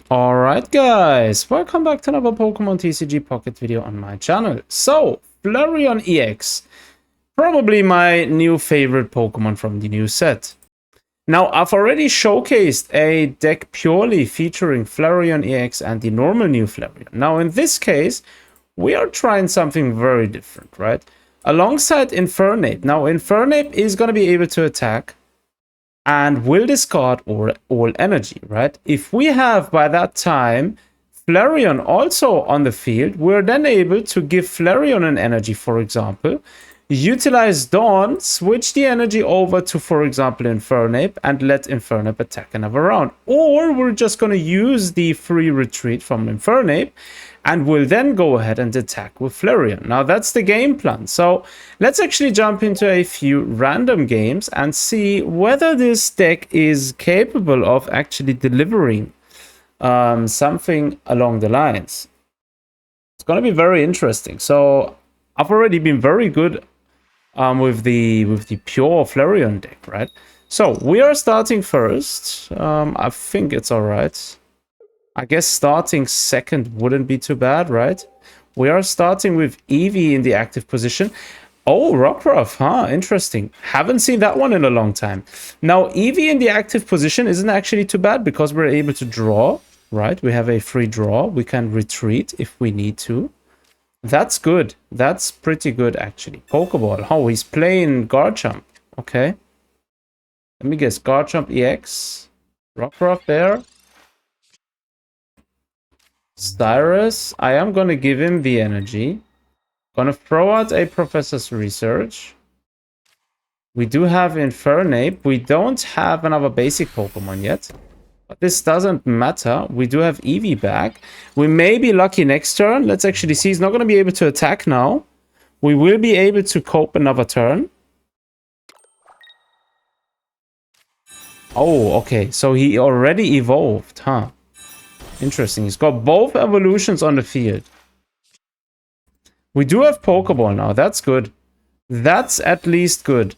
Alright guys, welcome back to another Pokemon TCG Pocket video on my channel. So, Flareon EX, probably my new favorite Pokemon from the new set. Now, I've already showcased a deck purely featuring Flareon EX and the normal new Flareon. Now, in this case, we are trying something very different, right? Alongside Infernape. Now, Infernape is going to be able to attack and will discard all energy, right? If we have, by that time, Flareon also on the field, we're then able to give Flareon an energy, for example, utilize Dawn, switch the energy over to, for example, Infernape, and let Infernape attack another round. Or we're just going to use the free retreat from Infernape, and we'll then go ahead and attack with Flareon. Now, that's the game plan. So let's actually jump into a few random games and see whether this deck is capable of actually delivering something along the lines. It's going to be very interesting. So I've already been very good with the pure Flareon deck, right? So we are starting first. I think it's all right. I guess starting second wouldn't be too bad, right? We are starting with Eevee in the active position. Oh, Rockruff, huh? Interesting. Haven't seen that one in a long time. Now, Eevee in the active position isn't actually too bad because we're able to draw, right? We have a free draw. We can retreat if we need to. That's good. That's pretty good, actually. Pokeball. Oh, he's playing Garchomp. Okay. Let me guess. Garchomp EX. Rockruff there. Cyrus, I am going to give him the energy. Gonna throw out a Professor's Research. We do have Infernape. We don't have another basic Pokemon yet. But this doesn't matter. We do have Eevee back. We may be lucky next turn. Let's actually see. He's not going to be able to attack now. We will be able to cope another turn. Oh, okay. So he already evolved, huh? Interesting. He's got both evolutions on the field. We do have Pokeball now. That's good. That's at least good.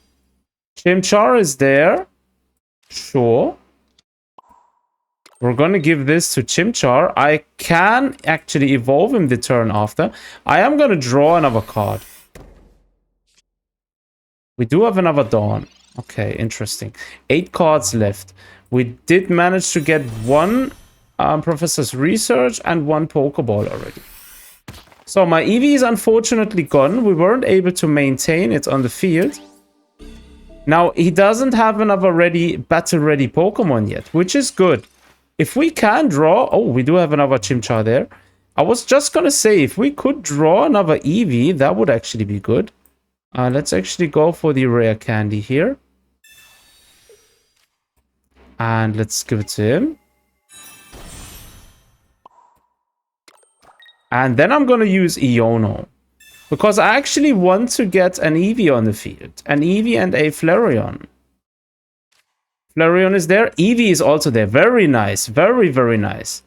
Chimchar is there. Sure. We're going to give this to Chimchar. I can actually evolve him the turn after. I am going to draw another card. We do have another Dawn. Okay, interesting. 8 cards left. We did manage to get one Professor's Research and one Pokeball already. So my Eevee is unfortunately gone. We weren't able to maintain it on the field. Now, he doesn't have another battle-ready Pokemon yet, which is good. If we can draw... Oh, we do have another Chimchar there. I was just going to say, if we could draw another Eevee, that would actually be good. Let's actually go for the rare candy here. And let's give it to him. And then I'm going to use Iono. Because I actually want to get an Eevee on the field. An Eevee and a Flareon. Flareon is there. Eevee is also there. Very nice. Very, very nice.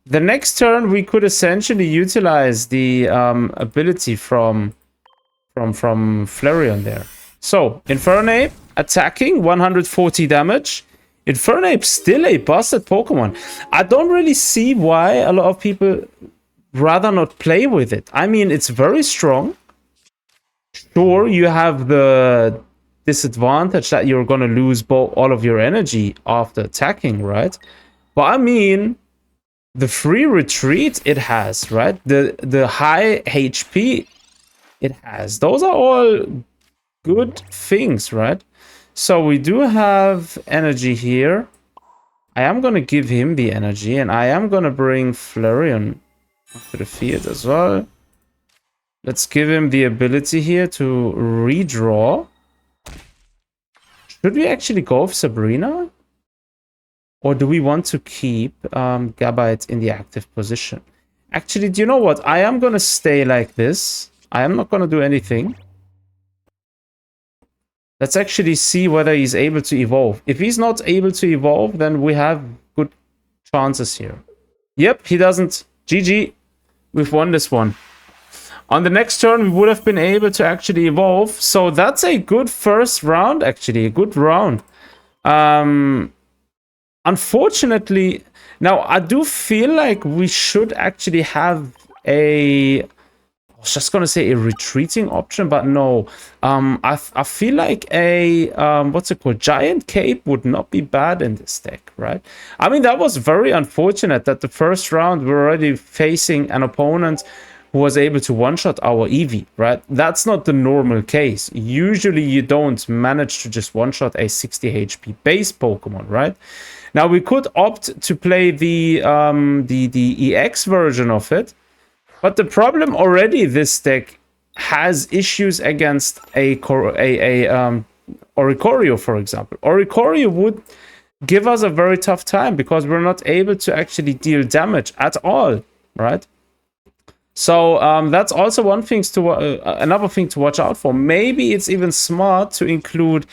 The next turn, we could essentially utilize the ability from Flareon there. So, Infernape attacking, 140 damage. Infernape still a busted Pokemon. I don't really see why a lot of people rather not play with it. I mean, it's very strong. Sure, you have the disadvantage that you're going to lose all of your energy after attacking, right? But I mean, the free retreat it has, right? The high HP it has. Those are all good things, right? So we do have energy here. I am going to give him the energy, and I am going to bring Flareon to the field as well. Let's give him the ability here to redraw. Should we actually go with Sabrina? Or do we want to keep Gabite in the active position? Actually, do you know what? I am going to stay like this. I am not going to do anything. Let's actually see whether he's able to evolve. If he's not able to evolve, then we have good chances here. Yep, he doesn't. GG. We've won this one. On the next turn, we would have been able to actually evolve. So that's a good first round, actually. A good round. Unfortunately, Now, I do feel like we should actually have a... I was just gonna say a retreating option, but no. I feel like a what's it called? Giant Cape would not be bad in this deck, right? I mean, that was very unfortunate that the first round we're already facing an opponent who was able to one-shot our Eevee, right? That's not the normal case. Usually you don't manage to just one-shot a 60 HP base Pokemon, right? Now we could opt to play the EX version of it. But the problem already, this deck has issues against a Oricorio, for example. Oricorio would give us a very tough time because we're not able to actually deal damage at all, right? So that's also one thing another thing to watch out for. Maybe it's even smart to include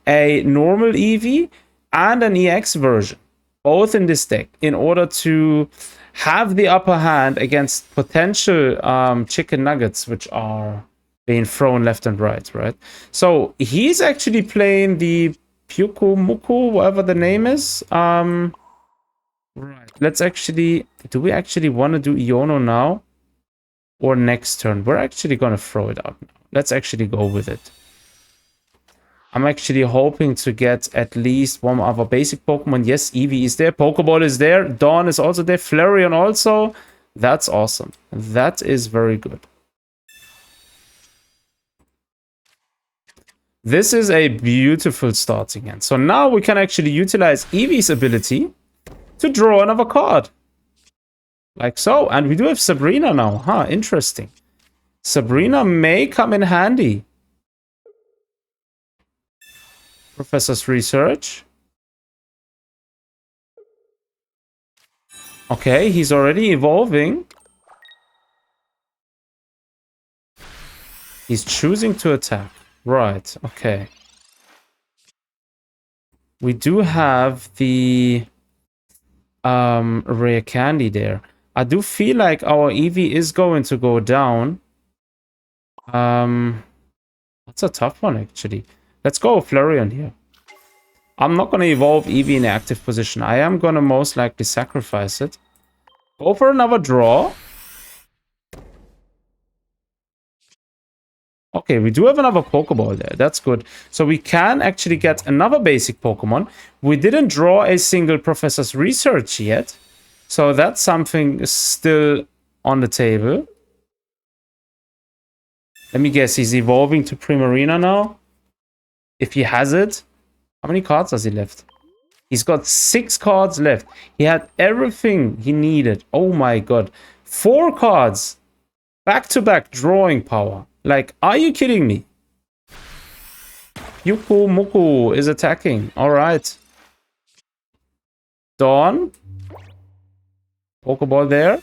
a normal Eevee and an EX version, both in this deck, in order to have the upper hand against potential chicken nuggets, which are being thrown left and right, right? So he's actually playing the Pyuku Muku, whatever the name is. Right. Let's actually... Do we actually want to do Iono now? Or next turn? We're actually going to throw it out now. Let's actually go with it. I'm actually hoping to get at least one other basic Pokemon. Yes, Eevee is there. Pokeball is there. Dawn is also there. Flareon also. That's awesome. That is very good. This is a beautiful starting hand. So now we can actually utilize Eevee's ability to draw another card. Like so. And we do have Sabrina now. Huh, interesting. Sabrina may come in handy. Professor's Research. Okay, he's already evolving. He's choosing to attack. Right, okay. We do have the rare candy there. I do feel like our Eevee is going to go down. That's a tough one, actually. Let's go Flareon here. I'm not going to evolve Eevee in active position. I am going to most likely sacrifice it. Go for another draw. Okay, we do have another Pokeball there. That's good. So we can actually get another basic Pokemon. We didn't draw a single Professor's Research yet. So that's something still on the table. Let me guess, he's evolving to Primarina now? If he has it. How many cards does he left? He's got 6 cards left. He had everything he needed. Oh my god. 4 cards. Back-to-back drawing power. Like, are you kidding me? Yuku Muku is attacking. Alright. Dawn. Pokeball there.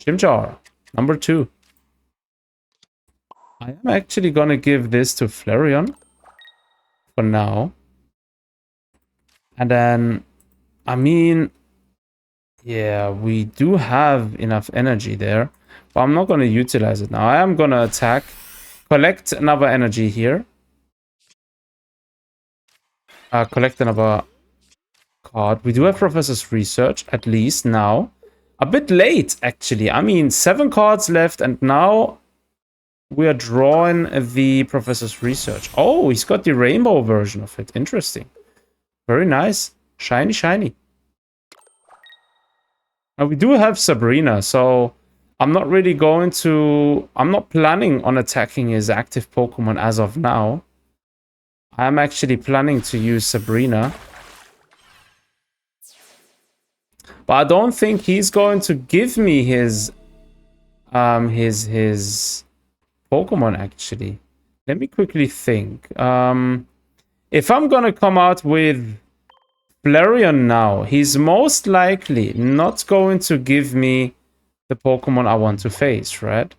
Chimchar. Number 2. I am actually gonna give this to Flareon. For now. And then, I mean, yeah, we do have enough energy there. But I'm not going to utilize it now. I am going to attack. Collect another energy here. Collect another card. We do have Professor's Research, at least now. A bit late, actually. I mean, 7 cards left, and now we are drawing the Professor's Research. Oh, he's got the rainbow version of it. Interesting. Very nice. Shiny, shiny. Now, we do have Sabrina, so I'm not really going to... I'm not planning on attacking his active Pokemon as of now. I'm actually planning to use Sabrina. But I don't think he's going to give me his Pokemon, actually. Let me quickly think. If I'm gonna come out with Flareon now, he's most likely not going to give me the Pokemon I want to face, right?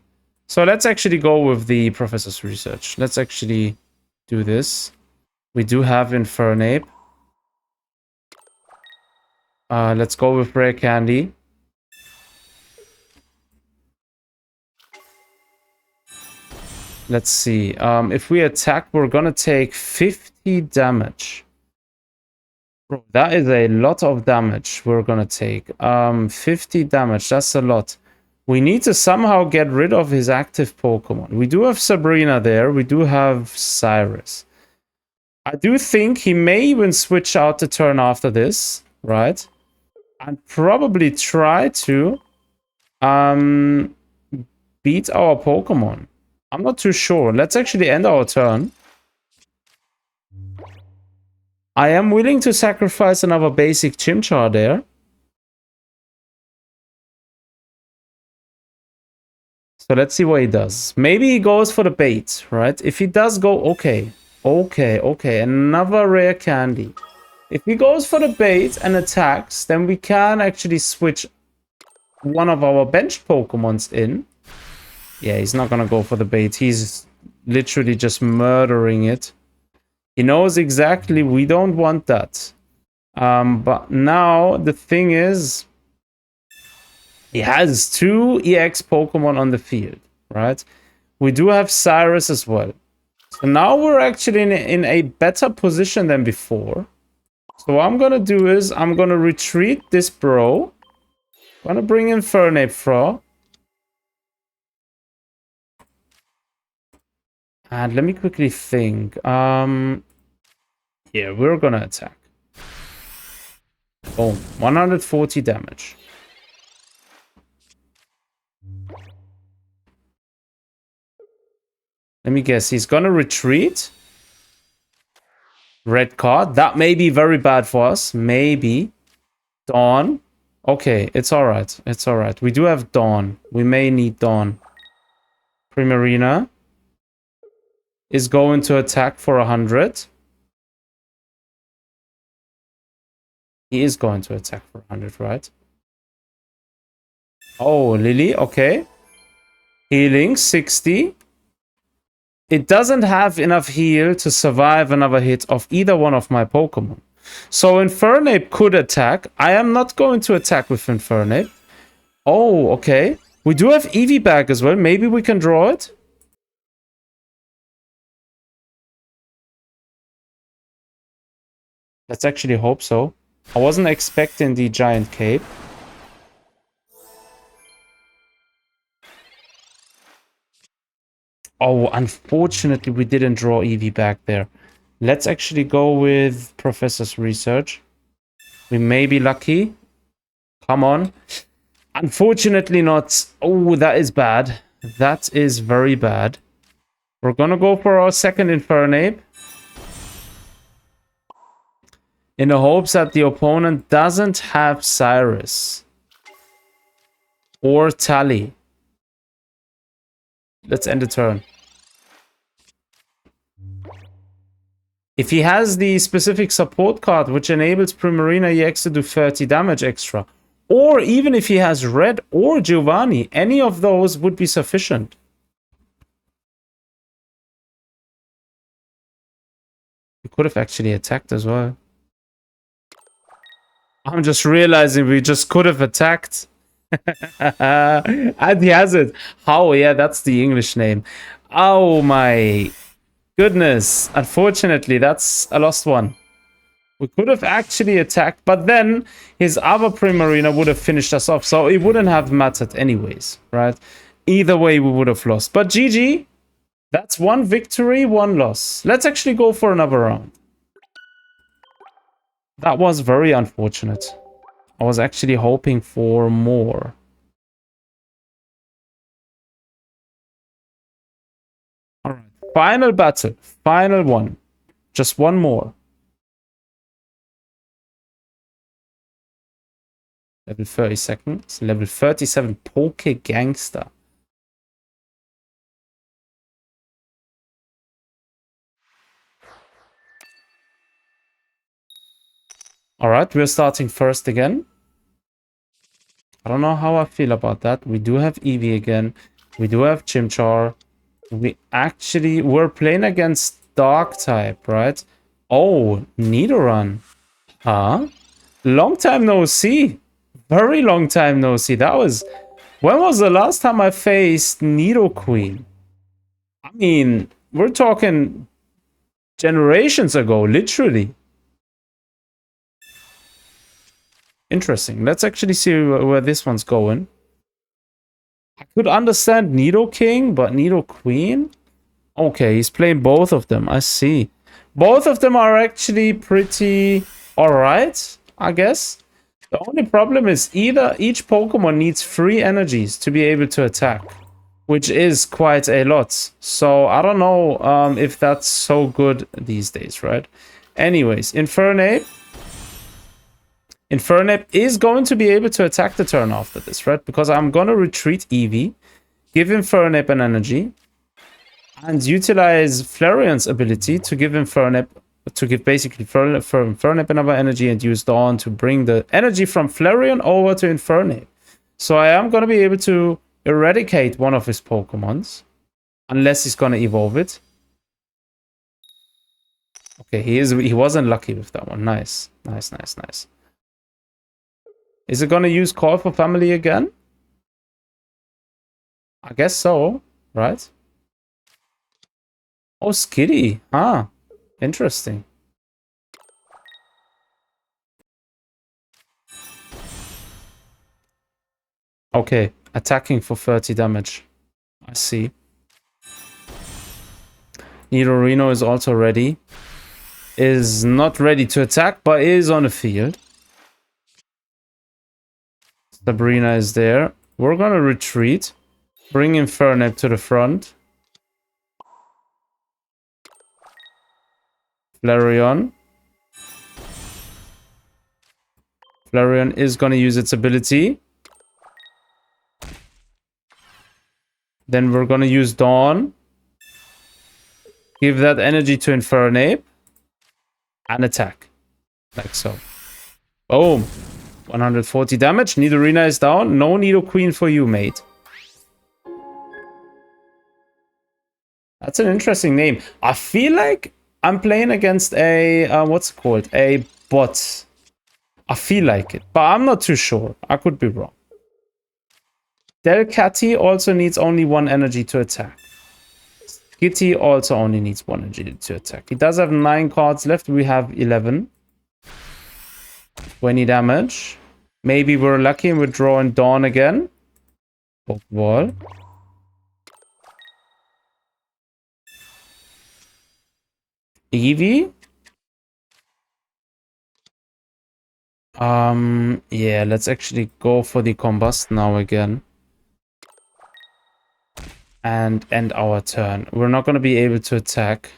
So let's actually go with the Professor's Research. Let's actually do this. We do have Infernape. Let's go with Rare Candy. Let's see. If we attack, we're gonna take 50 damage. Bro, that is a lot of damage we're gonna take. 50 damage, that's a lot. We need to somehow get rid of his active Pokemon. We do have Sabrina there. We do have Cyrus. I do think he may even switch out the turn after this, right? And probably try to beat our Pokemon. I'm not too sure. Let's actually end our turn. I am willing to sacrifice another basic Chimchar there. So let's see what he does. Maybe he goes for the bait, right? If he does go, okay. Okay. Another rare candy. If he goes for the bait and attacks, then we can actually switch one of our bench Pokemons in. Yeah, he's not gonna go for the bait. He's literally just murdering it. He knows exactly we don't want that. But now the thing is, he has 2 EX Pokemon on the field, right? We do have Cyrus as well. So now we're actually in a better position than before. So what I'm gonna do is I'm gonna retreat this bro. I'm gonna bring in Infernape Fro. And let me quickly think. Yeah, we're gonna attack. Boom. 140 damage. Let me guess. He's gonna retreat. Red card. That may be very bad for us. Maybe. Dawn. Okay, it's alright. It's alright. We do have Dawn. We may need Dawn. Primarina is going to attack for 100. He is going to attack for 100, right? Oh, Lily. Okay. Healing 60. It doesn't have enough heal to survive another hit of either one of my Pokemon. So Infernape could attack. I am not going to attack with Infernape. Oh, okay. We do have Eevee back as well. Maybe we can draw it. Let's actually hope so. I wasn't expecting the giant cape. Oh, unfortunately, we didn't draw Eevee back there. Let's actually go with Professor's Research. We may be lucky. Come on. Unfortunately not. Oh, that is bad. That is very bad. We're gonna go for our second Infernape. In the hopes that the opponent doesn't have Cyrus. Or Tally. Let's end the turn. If he has the specific support card, which enables Primarina EX to do 30 damage extra, or even if he has Red or Giovanni, any of those would be sufficient. We could have actually attacked as well. I'm just realizing we just could have attacked. And he has it. How? Yeah, that's the English name. Oh my goodness. Unfortunately, that's a lost one. We could have actually attacked, but then his other Primarina would have finished us off, so it wouldn't have mattered anyways, right? Either way, we would have lost. But GG, that's 1 victory, 1 loss. Let's actually go for another round. That was very unfortunate. I was actually hoping for more. Alright, final battle. Final one. Just one more. Level 30 seconds. Level 37 Poke Gangster. Alright, we're starting first again. I don't know how I feel about that. We do have Eevee again. We do have Chimchar. We're playing against Dark type, right? Oh, Nidoran. Huh? Long time no see. Very long time no see. When was the last time I faced Nidoqueen? I mean, we're talking generations ago, literally. Interesting. Let's actually see where this one's going. I could understand Nidoking, but Nidoqueen? Okay, he's playing both of them. I see. Both of them are actually pretty alright, I guess. The only problem is each Pokemon needs 3 energies to be able to attack, which is quite a lot. So I don't know if that's so good these days, right? Anyways, Infernape is going to be able to attack the turn after this, right? Because I'm going to retreat Eevee, give Infernape an energy, and utilize Flareon's ability to give Infernape, basically Infernape another energy, and use Dawn to bring the energy from Flareon over to Infernape. So I am going to be able to eradicate one of his Pokemons, unless he's going to evolve it. Okay, he wasn't lucky with that one. Nice. Nice, nice, nice. Is it going to use Call for Family again? I guess so, right? Oh, Skitty. Ah, interesting. Okay, attacking for 30 damage. I see. Nidorino is also ready. Is not ready to attack, but is on the field. Sabrina is there. We're gonna retreat. Bring Infernape to the front. Flareon. Flareon is gonna use its ability. Then we're gonna use Dawn. Give that energy to Infernape. And attack. Like so. Boom. 140 damage. Nidorina is down. No Nidoqueen for you, mate. That's an interesting name. I feel like I'm playing against a... what's it called? A bot. I feel like it. But I'm not too sure. I could be wrong. Delcatty also needs only 1 energy to attack. Skitty also only needs 1 energy to attack. He does have 9 cards left. We have 11. 20 damage. Maybe we're lucky and we're drawing Dawn again. Pokeball. Eevee. Yeah, let's actually go for the Combust now again. And end our turn. We're not going to be able to attack.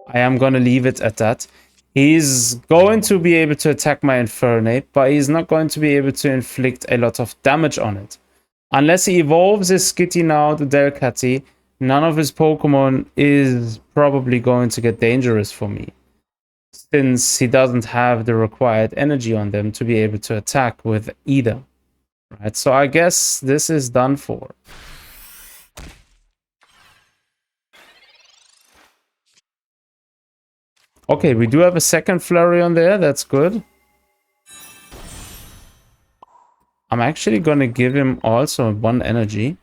I am going to leave it at that. He's going to be able to attack my Infernape, but he's not going to be able to inflict a lot of damage on it. Unless he evolves his Skitty now to Delcatty, none of his Pokemon is probably going to get dangerous for me, since he doesn't have the required energy on them to be able to attack with either. Right, so I guess this is done for. Okay, we do have a second Flareon there. That's good. I'm actually going to give him also 1 energy.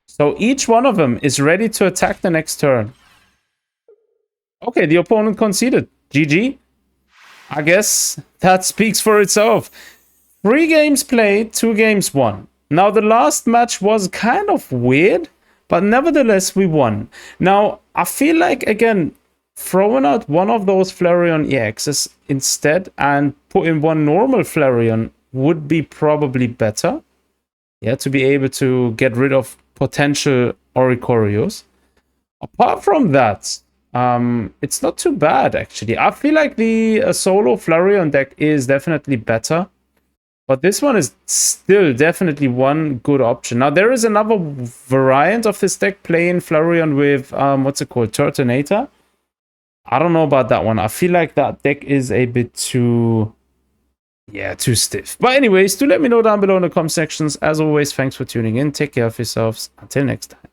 So each one of them is ready to attack the next turn. Okay, the opponent conceded. GG. I guess that speaks for itself. 3 games played, 2 games won. Now, the last match was kind of weird, but nevertheless, we won. Now, I feel like, again, throwing out one of those Flareon EXs instead and put in 1 normal Flareon would be probably better. Yeah, to be able to get rid of potential Oricorios. Apart from that, it's not too bad, actually. I feel like the solo Flareon deck is definitely better. But this one is still definitely one good option. Now, there is another variant of this deck playing Flareon with, what's it called? Turtonator. I don't know about that one. I feel like that deck is a bit too... yeah, too stiff. But anyways, do let me know down below in the comment sections. As always, thanks for tuning in. Take care of yourselves. Until next time.